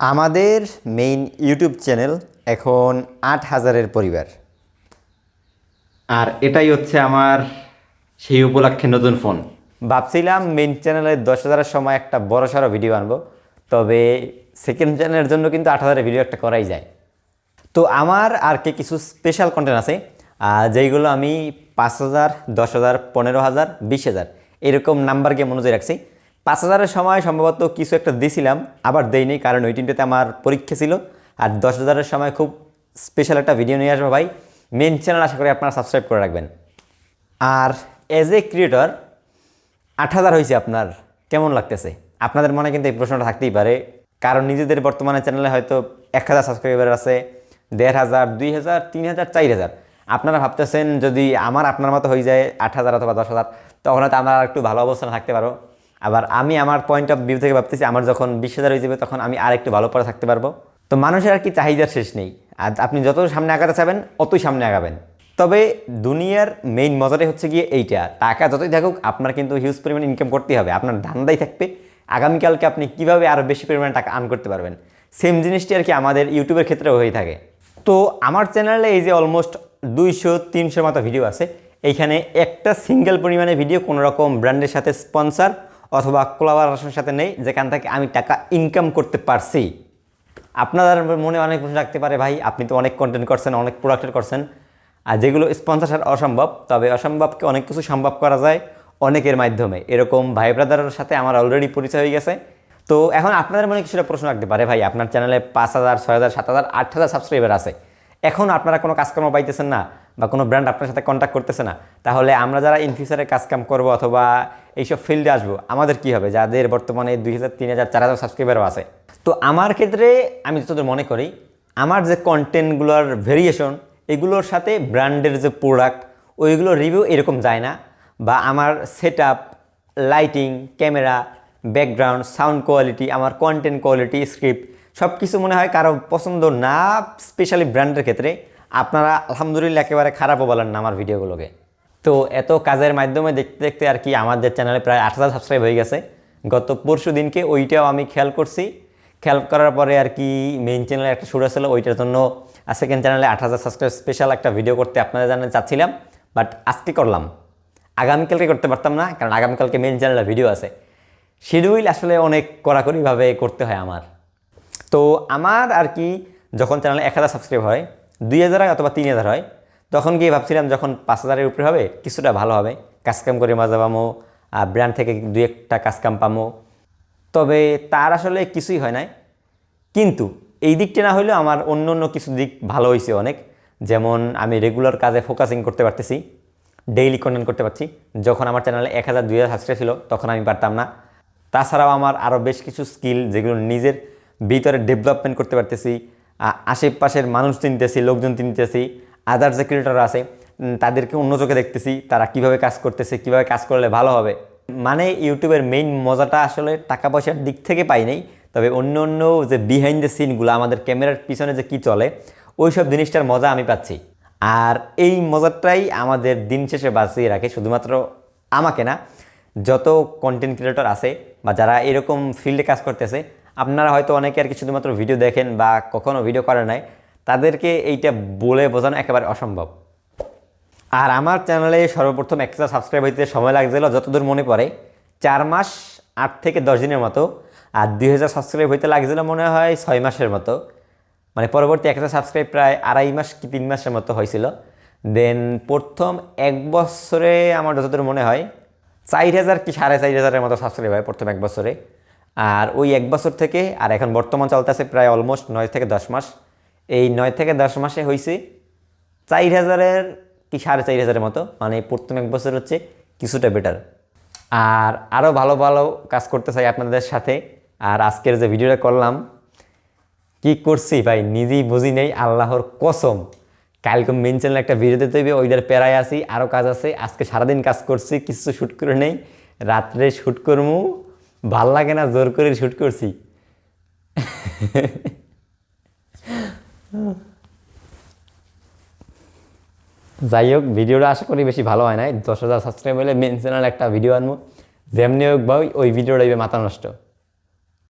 আমাদের main YouTube channel এখন ৮,০০০-এর পরিবার। আর এটাই হচ্ছে আমার সেই উপলক্ষে নতুন ফোন। ভাবছিলাম মেইন চ্যানেলে ১০,০০০-এর সময় একটা বড়সড় ভিডিও আনবো, তবে সেকেন্ড চ্যানেলের জন্য কিন্তু ৮,০০০-এর ভিডিও একটা করাই যায়। তো আমার আর কি কিছু স্পেশাল কন্টেন্ট আছে যেইগুলো আমি ৫,০০০, ১০,০০০, ১৫,০০০, ২০,০০০ এরকম নাম্বারকে মনোযোগ রাখছি। ৫,০০০-এর সময় সম্ভবত কিছু একটা দিয়েছিলাম, আবার দেইনি, কারণ ওই টিমটাতে আমার পরীক্ষা ছিল। আর ১০,০০০-এর সময় খুব স্পেশাল একটা ভিডিও নিয়ে আসবো ভাই। মেন চ্যানেল আশা করি আপনারা সাবস্ক্রাইব করে রাখবেন। আর এজ এ ক্রিয়েটর ৮,০০০ হয়েছে, আপনার কেমন লাগতেছে? আপনাদের মনে কিন্তু এই প্রশ্নটা থাকতেই পারে, কারণ নিজেদের বর্তমানে চ্যানেলে হয়তো ১,০০০ সাবস্ক্রাইবার আছে, ১,৫০০, ২,০০০, ৩,০০০, ৪,০০০। আপনারা ভাবতেছেন যদি আমার আপনার মতো হয়ে যায় ৮,০০০ অথবা ১০,০০০, তখন হয়তো আমরা একটু ভালো অবস্থানে থাকতে পারো। আবার আমি আমার পয়েন্ট অফ ভিউ থেকে ভাবতেছি আমার যখন ২০,০০০ হয়ে যাবে তখন আমি আর একটু ভালো পরে থাকতে পারবো। তো মানুষের আর কি চাহিদার শেষ নেই, আর আপনি যত সামনে আগাতে চাবেন অতই সামনে আগাবেন। তবে দুনিয়ার মেইন মজাটাই হচ্ছে গিয়ে এইটা, টাকা যতই থাকুক আপনার কিন্তু হিউজ পরিমাণে ইনকাম করতেই হবে। আপনার ধান্দাই থাকবে আগামীকালকে আপনি কীভাবে আরও বেশি পরিমাণে টাকা আর্ন করতে পারবেন। সেম জিনিসটি আর কি আমাদের ইউটিউবের ক্ষেত্রেও হয়ে থাকে। তো আমার চ্যানেলে এই যে অলমোস্ট ২০০-৩০০ মতো ভিডিও আছে, এইখানে একটা সিঙ্গেল পরিমাণে ভিডিও কোনো রকম ব্র্যান্ডের সাথে স্পন্সর অথবা কোলাবোরেশনের সাথে নেই, যেখান থেকে আমি টাকা ইনকাম করতে পারছি। আপনাদের মনে অনেক প্রশ্ন রাখতে পারে, ভাই আপনি তো অনেক কন্টেন্ট করছেন, অনেক প্রোডাক্টের করছেন, আর যেগুলো স্পন্সর অসম্ভব। তবে অসম্ভবকে অনেক কিছু সম্ভব করা যায় অনেকের মাধ্যমে। এরকম ভাই ব্রাদারের সাথে আমার অলরেডি পরিচয় হয়ে গেছে। তো এখন আপনাদের মনে কিছুটা প্রশ্ন রাখতে পারে, ভাই আপনার চ্যানেলে ৫,০০০, ৬,০০০, ৭,০০০, ৮,০০০ সাবস্ক্রাইবার আছে, এখন আপনারা কোনো কাজকর্ম পাইতেছেন না বা কোনো ব্র্যান্ড আপনার সাথে কন্ট্যাক্ট করতেছে না, তাহলে আমরা যারা ইন ফিউচারে কাজকাম করবো অথবা এইসব ফিল্ডে আসবো, আমাদের কি হবে যাদের বর্তমানে ২,০০০, ৩,০০০, ৪,০০০ সাবস্ক্রাইবারও আছে? তো আমার ক্ষেত্রে আমি যতদূর মনে করি আমার যে কন্টেন্টগুলোর ভেরিয়েশন, এগুলোর সাথে ব্র্যান্ডের যে প্রোডাক্ট ওইগুলোর রিভিউ এরকম যায় না, বা আমার set up, lighting, camera, background, sound quality, আমার কন্টেন্ট কোয়ালিটি, স্ক্রিপ্ট সব কিছু মনে হয় কারো পছন্দ না। স্পেশালি ব্র্যান্ডের ক্ষেত্রে আপনারা আলহামদুলিল্লাহ একেবারে খারাপও বলেন না আমার ভিডিওগুলোকে। তো এত কাজের মাধ্যমে দেখতে দেখতে আর কি আমাদের চ্যানেলে প্রায় ৮,০০০ সাবস্ক্রাইব হয়ে গেছে গত পরশু দিনকে। ওইটাও আমি খেয়াল করছি, খেয়াল করার পরে আর কি মেইন চ্যানেলে একটা শুরু ছিল, ওইটার জন্য সেকেন্ড চ্যানেলে ৮,০০০ সাবস্ক্রাইব স্পেশাল একটা ভিডিও করতে আপনাদের জানাতে চাচ্ছিলাম, বাট আজকে করলাম। আগামীকালকে করতে পারতাম না, কারণ আগামীকালকে মেইন চ্যানেলে ভিডিও আছে। শিডিউল আসলে অনেক কড়াকড়িভাবে করতে হয় আমার। তো আমার আর কি যখন চ্যানেলে ১,০০০ সাবস্ক্রাইব হয়, ২,০০০ হয় অথবা ৩,০০০ হয়, তখন গিয়ে ভাবছিলাম যখন ৫,০০০-এর উপরে হবে কিছুটা ভালো হবে, কাজকাম করে মজা পামো, ব্র্যান্ড থেকে ২-১টা কাজকাম পামো। তবে তার আসলে কিছুই হয় নাই। কিন্তু এই দিকটা না হলেও আমার অন্য অন্য কিছু দিক ভালো হয়েছে অনেক। যেমন আমি রেগুলার কাজে ফোকাসিং করতে পারতেছি, ডেইলি কন্টেন্ট করতে পারছি। যখন আমার চ্যানেলে ১,০০০, ২,০০০ সাবস্ক্রাইব ছিল তখন আমি পারতাম না। তাছাড়াও আমার আরও বেশ কিছু স্কিল যেগুলো নিজের ভিতরে ডেভেলপমেন্ট করতে পারতেছি, আশেপাশের মানুষ চিনতেছি, লোকজন চিনতেছি, আদার যে ক্রিয়েটর আছে তাদেরকে অন্য চোখে দেখতেছি, তারা কিভাবে কাজ করতেছে, কিভাবে কাজ করলে ভালো হবে। মানে ইউটিউবের মেইন মজাটা আসলে টাকা পয়সার দিক থেকে পাই নাই, তবে অন্য অন্য যে বিহাইন্ড দ্য সিনগুলো, আমাদের ক্যামেরার পিছনে যে কী চলে ওই সব জিনিসটার মজা আমি পাচ্ছি। আর এই মজাটাই আমাদের দিন শেষে বাঁচিয়ে রাখে, শুধুমাত্র আমাকে না, যত কন্টেন্ট ক্রিয়েটর আছে বা যারা এরকম ফিল্ডে কাজ করতেছে, আপনারা হয়তো অনেকে আর কি শুধুমাত্র ভিডিও দেখেন বা কখনো ভিডিও করে নাই, তাদেরকে এইটা বলে বোঝানো একেবারে অসম্ভব। আর আমার চ্যানেলে সর্বপ্রথম ১,০০০ সাবস্ক্রাইব হইতে সময় লাগছিল যতদূর মনে পড়ে ৪ মাস ৮ থেকে ১০ দিনের মতো, আর ২,০০০ সাবস্ক্রাইব হইতে লাগছিল মনে হয় ৬ মাসের মতো। মানে পরবর্তী ১,০০০ সাবস্ক্রাইব প্রায় ২.৫ মাস কি ৩ মাসের মতো হয়েছিল। দেন প্রথম ১ বছরে আমার যতদূর মনে হয় ৪,০০০ কি ৪,৫০০-এর মতো সাবস্ক্রাইব হয় প্রথম ১ বছরে। আর ওই ১ বছর থেকে আর এখন বর্তমান চলতেছে প্রায় অলমোস্ট ৯ থেকে ১০ মাস। এই ৯ থেকে ১০ মাসে হয়েছে ৪,০০০-এর কি ৪,৫০০-এর মতো। মানে প্রথম ১ বছর হচ্ছে কিছুটা বেটার। আর আরও ভালো ভালো কাজ করতে চাই আপনাদের সাথে। আর আজকের যে ভিডিওটা করলাম, কি করছি ভাই নিজেই বুঝি নেই, আল্লাহর কসম। কালকে মেন চ্যানেলে একটা ভিডিও দিতে হবে, ওইটার প্যারায় আসি, আরও কাজ আছে। আজকে সারাদিন কাজ করছি, কিছু শ্যুট করে নেই, রাত্রে শ্যুট করবো। ভাল লাগে না, জোর করে শ্যুট করছি। যাই হোক, ভিডিওটা আশা করি বেশি ভালো হয় নাই। ১০,০০০ সাবস্ক্রাইব হলে মেন চ্যানেলে একটা ভিডিও আনবো, যেমনি হোক ভাই ওই ভিডিওটা মাথা নষ্ট।